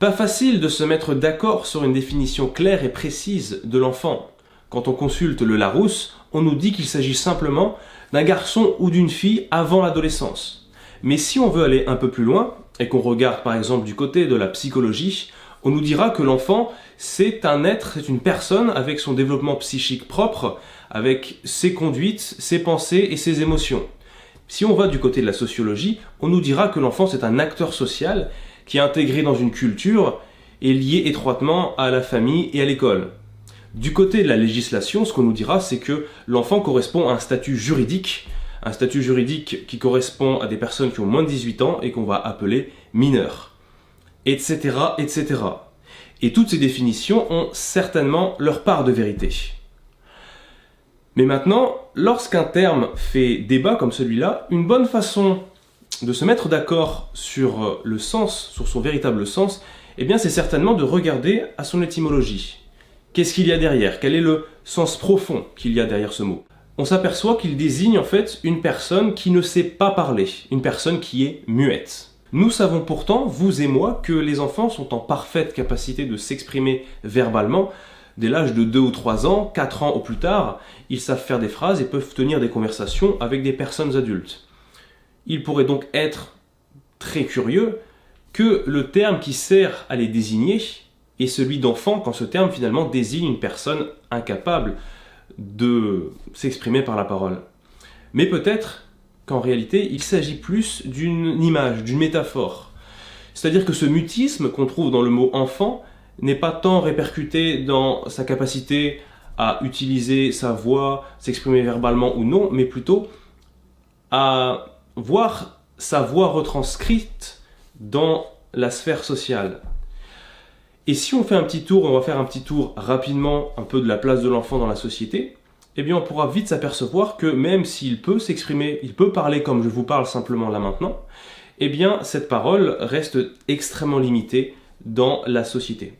Pas facile de se mettre d'accord sur une définition claire et précise de l'enfant. Quand on consulte le Larousse, on nous dit qu'il s'agit simplement d'un garçon ou d'une fille avant l'adolescence. Mais si on veut aller un peu plus loin, et qu'on regarde par exemple du côté de la psychologie, on nous dira que l'enfant, c'est un être, c'est une personne avec son développement psychique propre, avec ses conduites, ses pensées et ses émotions. Si on va du côté de la sociologie, on nous dira que l'enfant, c'est un acteur social qui est intégré dans une culture et lié étroitement à la famille et à l'école. Du côté de la législation, ce qu'on nous dira, c'est que l'enfant correspond à un statut juridique qui correspond à des personnes qui ont moins de 18 ans et qu'on va appeler mineurs, etc., etc. Et toutes ces définitions ont certainement leur part de vérité. Mais maintenant, lorsqu'un terme fait débat comme celui-là, une bonne façon de se mettre d'accord sur le sens, sur son véritable sens, eh bien c'est certainement de regarder à son étymologie. Qu'est-ce qu'il y a derrière? Quel est le sens profond qu'il y a derrière ce mot? On s'aperçoit qu'il désigne en fait une personne qui ne sait pas parler, une personne qui est muette. Nous savons pourtant, vous et moi, que les enfants sont en parfaite capacité de s'exprimer verbalement. Dès l'âge de 2 ou 3 ans, 4 ans au plus tard, ils savent faire des phrases et peuvent tenir des conversations avec des personnes adultes. Il pourrait donc être très curieux que le terme qui sert à les désigner est celui d'enfant quand ce terme finalement désigne une personne incapable de s'exprimer par la parole. Mais peut-être qu'en réalité, il s'agit plus d'une image, d'une métaphore. C'est-à-dire que ce mutisme qu'on trouve dans le mot enfant n'est pas tant répercuté dans sa capacité à utiliser sa voix, s'exprimer verbalement ou non, mais plutôt à voir sa voix retranscrite dans la sphère sociale. Et si on fait un petit tour, on va faire un petit tour rapidement un peu de la place de l'enfant dans la société, eh bien on pourra vite s'apercevoir que même s'il peut s'exprimer, il peut parler comme je vous parle simplement là maintenant, eh bien cette parole reste extrêmement limitée dans la société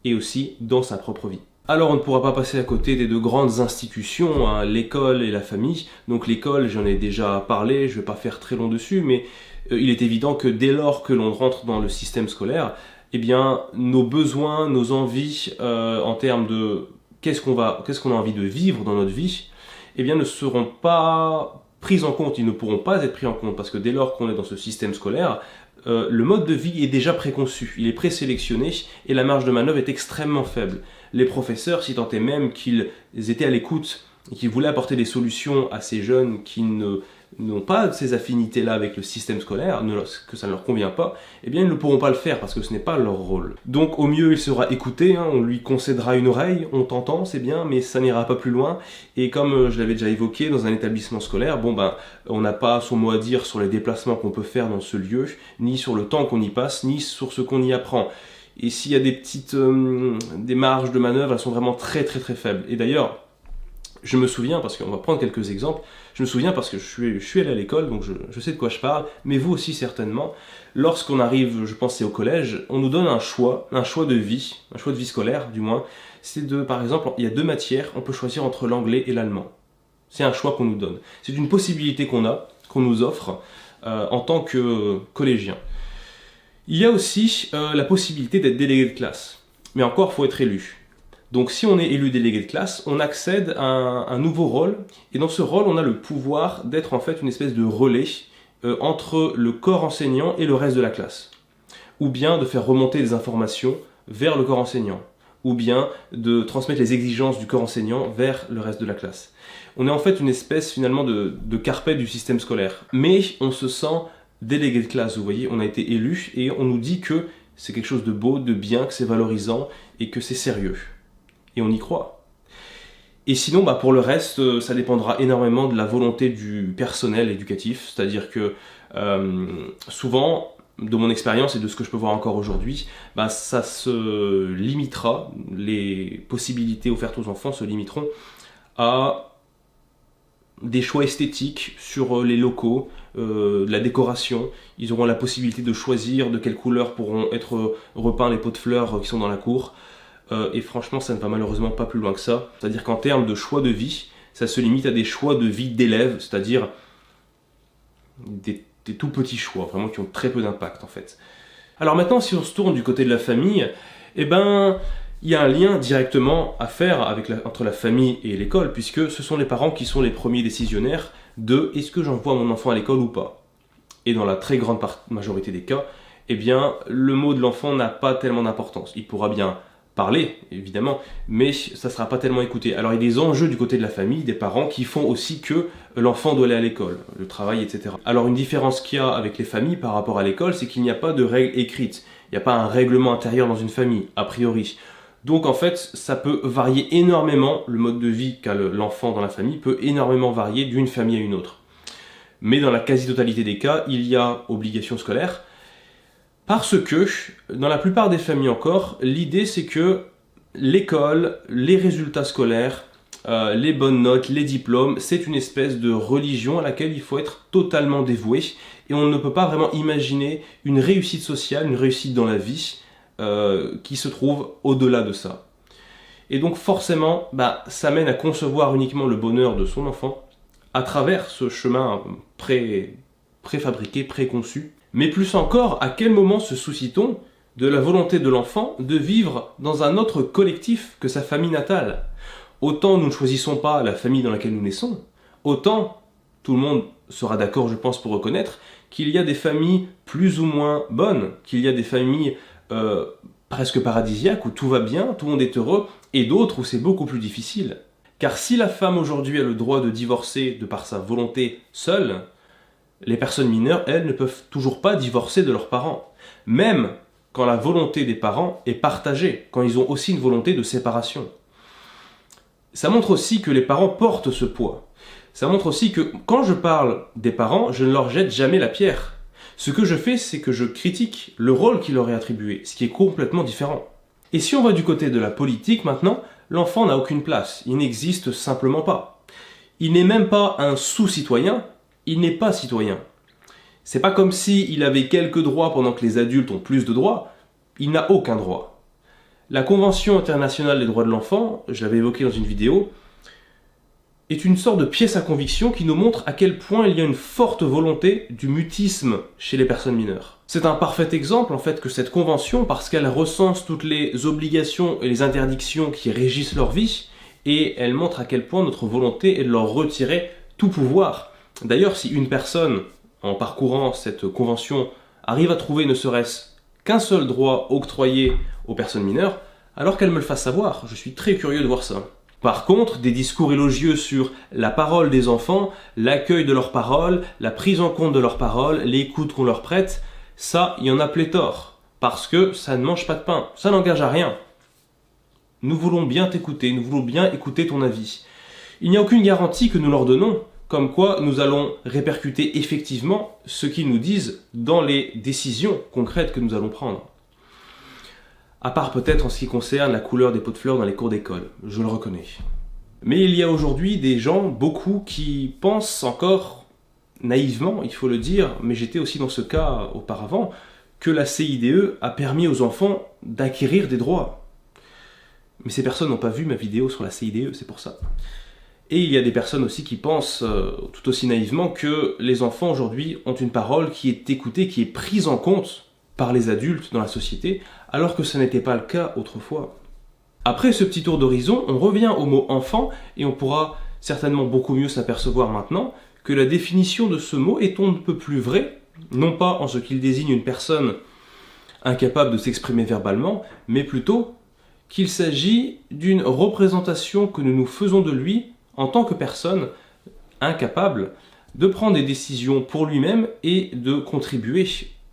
et aussi dans sa propre vie. Alors on ne pourra pas passer à côté des deux grandes institutions, hein, l'école et la famille. Donc l'école, j'en ai déjà parlé, je ne vais pas faire très long dessus, mais il est évident que dès lors que l'on rentre dans le système scolaire, eh bien nos besoins, nos envies en termes de qu'est-ce qu'on a envie de vivre dans notre vie, eh bien ne seront pas pris en compte, ils ne pourront pas être pris en compte parce que dès lors qu'on est dans ce système scolaire, le mode de vie est déjà préconçu, il est présélectionné et la marge de manœuvre est extrêmement faible. Les professeurs, si tant est même qu'ils étaient à l'écoute et qu'ils voulaient apporter des solutions à ces jeunes qui n'ont pas ces affinités-là avec le système scolaire, que ça ne leur convient pas, eh bien ils ne pourront pas le faire parce que ce n'est pas leur rôle. Donc au mieux il sera écouté, hein, on lui concédera une oreille, on t'entend, c'est bien, mais ça n'ira pas plus loin. Et comme je l'avais déjà évoqué, dans un établissement scolaire, on n'a pas son mot à dire sur les déplacements qu'on peut faire dans ce lieu, ni sur le temps qu'on y passe, ni sur ce qu'on y apprend. Et s'il y a des marges de manœuvre, elles sont vraiment très très très faibles. Et d'ailleurs, je me souviens, parce qu'on va prendre quelques exemples, je me souviens parce que je suis allé à l'école, donc je sais de quoi je parle, mais vous aussi certainement. Lorsqu'on arrive, je pense c'est au collège, on nous donne un choix de vie scolaire du moins. Par exemple, il y a 2 matières, on peut choisir entre l'anglais et l'allemand. C'est un choix qu'on nous donne. C'est une possibilité qu'on nous offre en tant que collégien. Il y a aussi la possibilité d'être délégué de classe, mais encore, il faut être élu. Donc si on est élu délégué de classe, on accède à un nouveau rôle, et dans ce rôle, on a le pouvoir d'être en fait une espèce de relais entre le corps enseignant et le reste de la classe, ou bien de faire remonter des informations vers le corps enseignant, ou bien de transmettre les exigences du corps enseignant vers le reste de la classe. On est en fait une espèce finalement de carpet du système scolaire, mais on se sent délégué de classe, vous voyez, on a été élu et on nous dit que c'est quelque chose de beau, de bien, que c'est valorisant et que c'est sérieux. Et on y croit. Et sinon, pour le reste, ça dépendra énormément de la volonté du personnel éducatif, c'est-à-dire que souvent, de mon expérience et de ce que je peux voir encore aujourd'hui, ça se limitera, les possibilités offertes aux enfants se limiteront à des choix esthétiques sur les locaux, la décoration. Ils auront la possibilité de choisir de quelle couleur pourront être repeints les pots de fleurs qui sont dans la cour. Et franchement, ça ne va malheureusement pas plus loin que ça. C'est-à-dire qu'en termes de choix de vie, ça se limite à des choix de vie d'élèves, c'est-à-dire des tout petits choix, vraiment qui ont très peu d'impact en fait. Alors maintenant, si on se tourne du côté de la famille, eh ben, il y a un lien directement à faire entre la famille et l'école, puisque ce sont les parents qui sont les premiers décisionnaires de est-ce que j'envoie mon enfant à l'école ou pas. Et dans la très grande majorité des cas, eh bien, le mot de l'enfant n'a pas tellement d'importance. Il pourra bien parler, évidemment, mais ça ne sera pas tellement écouté. Alors il y a des enjeux du côté de la famille, des parents, qui font aussi que l'enfant doit aller à l'école, le travail, etc. Alors une différence qu'il y a avec les familles par rapport à l'école, c'est qu'il n'y a pas de règles écrites. Il n'y a pas un règlement intérieur dans une famille, a priori. Donc en fait, ça peut varier énormément, le mode de vie qu'a l'enfant dans la famille peut énormément varier d'une famille à une autre. Mais dans la quasi-totalité des cas, il y a obligation scolaire, parce que, dans la plupart des familles encore, l'idée c'est que l'école, les résultats scolaires, les bonnes notes, les diplômes, c'est une espèce de religion à laquelle il faut être totalement dévoué, et on ne peut pas vraiment imaginer une réussite sociale, une réussite dans la vie, qui se trouve au-delà de ça. Et donc forcément, ça mène à concevoir uniquement le bonheur de son enfant à travers ce chemin préfabriqué, préconçu. Mais plus encore, à quel moment se soucie-t-on de la volonté de l'enfant de vivre dans un autre collectif que sa famille natale? Autant nous ne choisissons pas la famille dans laquelle nous naissons, autant tout le monde sera d'accord, je pense, pour reconnaître qu'il y a des familles plus ou moins bonnes, qu'il y a des familles presque paradisiaques où tout va bien, tout le monde est heureux, et d'autres où c'est beaucoup plus difficile. Car si la femme aujourd'hui a le droit de divorcer de par sa volonté seule, les personnes mineures, elles, ne peuvent toujours pas divorcer de leurs parents. Même quand la volonté des parents est partagée, quand ils ont aussi une volonté de séparation. Ça montre aussi que les parents portent ce poids. Ça montre aussi que quand je parle des parents, je ne leur jette jamais la pierre. Ce que je fais, c'est que je critique le rôle qui leur est attribué, ce qui est complètement différent. Et si on va du côté de la politique maintenant, l'enfant n'a aucune place, il n'existe simplement pas. Il n'est même pas un sous-citoyen, il n'est pas citoyen. C'est pas comme s'il avait quelques droits pendant que les adultes ont plus de droits, il n'a aucun droit. La Convention internationale des droits de l'enfant, je l'avais évoqué dans une vidéo, est une sorte de pièce à conviction qui nous montre à quel point il y a une forte volonté du mutisme chez les personnes mineures. C'est un parfait exemple en fait que cette convention, parce qu'elle recense toutes les obligations et les interdictions qui régissent leur vie, et elle montre à quel point notre volonté est de leur retirer tout pouvoir. D'ailleurs, si une personne, en parcourant cette convention, arrive à trouver ne serait-ce qu'un seul droit octroyé aux personnes mineures, alors qu'elle me le fasse savoir, je suis très curieux de voir ça. Par contre, des discours élogieux sur la parole des enfants, l'accueil de leurs paroles, la prise en compte de leurs paroles, l'écoute qu'on leur prête, ça, il y en a pléthore, parce que ça ne mange pas de pain, ça n'engage à rien. Nous voulons bien t'écouter, nous voulons bien écouter ton avis. Il n'y a aucune garantie que nous leur donnons, comme quoi nous allons répercuter effectivement ce qu'ils nous disent dans les décisions concrètes que nous allons prendre. À part peut-être en ce qui concerne la couleur des pots de fleurs dans les cours d'école, je le reconnais. Mais il y a aujourd'hui des gens, beaucoup, qui pensent encore, naïvement, il faut le dire, mais j'étais aussi dans ce cas auparavant, que la CIDE a permis aux enfants d'acquérir des droits. Mais ces personnes n'ont pas vu ma vidéo sur la CIDE, c'est pour ça. Et il y a des personnes aussi qui pensent tout aussi naïvement que les enfants aujourd'hui ont une parole qui est écoutée, qui est prise en compte par les adultes dans la société, alors que ce n'était pas le cas autrefois. Après ce petit tour d'horizon, on revient au mot enfant et on pourra certainement beaucoup mieux s'apercevoir maintenant que la définition de ce mot est on ne peut plus vrai, non pas en ce qu'il désigne une personne incapable de s'exprimer verbalement, mais plutôt qu'il s'agit d'une représentation que nous nous faisons de lui en tant que personne incapable de prendre des décisions pour lui-même et de contribuer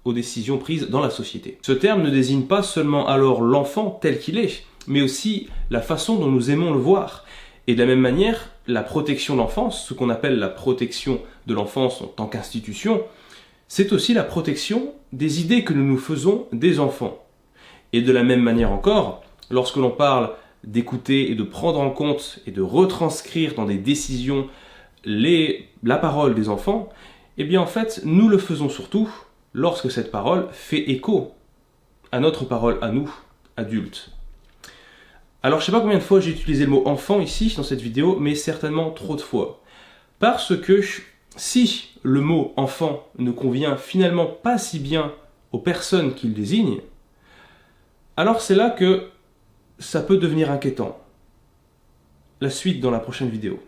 aux décisions prises dans la société. Ce terme ne désigne pas seulement alors l'enfant tel qu'il est, mais aussi la façon dont nous aimons le voir. Et de la même manière, la protection de l'enfance, ce qu'on appelle la protection de l'enfance en tant qu'institution, c'est aussi la protection des idées que nous nous faisons des enfants. Et de la même manière encore, lorsque l'on parle d'écouter et de prendre en compte et de retranscrire dans des décisions la parole des enfants, eh bien en fait, nous le faisons surtout lorsque cette parole fait écho à notre parole à nous, adultes. Alors je sais pas combien de fois j'ai utilisé le mot enfant ici dans cette vidéo, mais certainement trop de fois. Parce que si le mot enfant ne convient finalement pas si bien aux personnes qu'il désigne, alors c'est là que ça peut devenir inquiétant. La suite dans la prochaine vidéo.